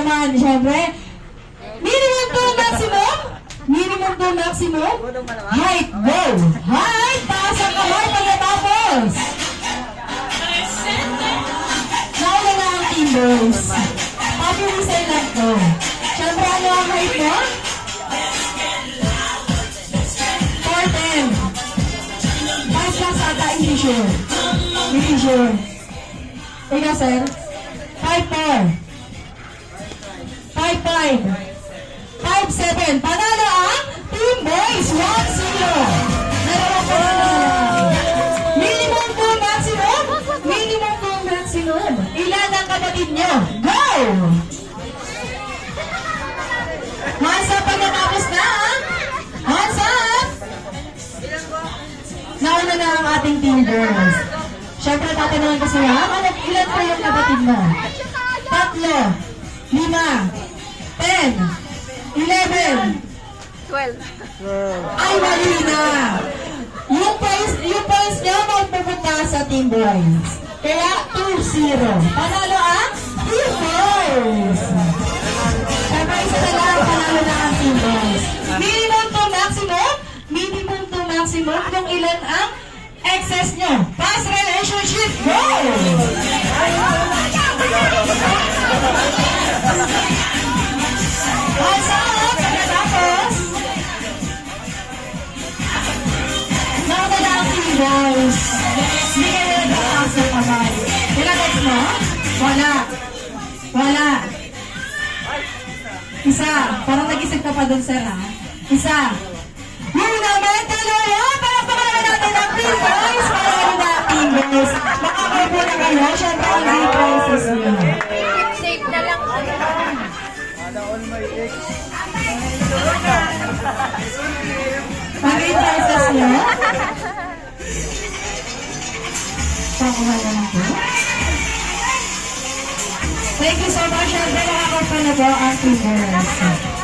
naman, syempre. Minimum to maximum? Minimum to maximum? Height, go! Height! Taas ang kamay pagkatapos! Nauna na ang team boys. Pabilisan lang to. Syempre, ano ang height mo? 4'10". 5 plus ata, hindi sure. Hindi sure. Ikaw, sir? 5'4". 5'5". 5'7". Panalo ang Team Boys 1-0. Dalawa po na lang. Minimum to maximum? Minimum to maximum. Ilan ang kapatid nyo? Go! Hands up pagkatapos na, ha? Hands up! Nauna na ang ating Team Girls. Siyempre, tatanungin ko sila, ilan po yung kapatid mo? 3, 5, 10, 11, 12. ay mali na. Yung points nyo magpupunta sa Team Boys. Kaya 2-0. Panalo ang Team Boys. Siyempre, isa na lang, panalo na ang Team Boys. Minimum to maximum? Minimum to maximum kung ilan ang excess nyo. Past relationship, go! Hands up! Pagkatapos, nauna na ang Team Boys. Hindi ka nila nakakas ng kamay. Ilang mo? Wala. Wala. Isa. Parang nag-isip ka pa dun, sir, ha? Isa. Yung naman, dalawa. Palakpakan natin ang Team Boys. Panalo na ang Team Boys. Makakarbo na kayo. Siyempre, ang Team Boys nyo. Safe na lang sila. Mag-8 prices nyo. Pakuha naman po. Thank you so much. Siyempre, nakakarbo na po ang Team Boys.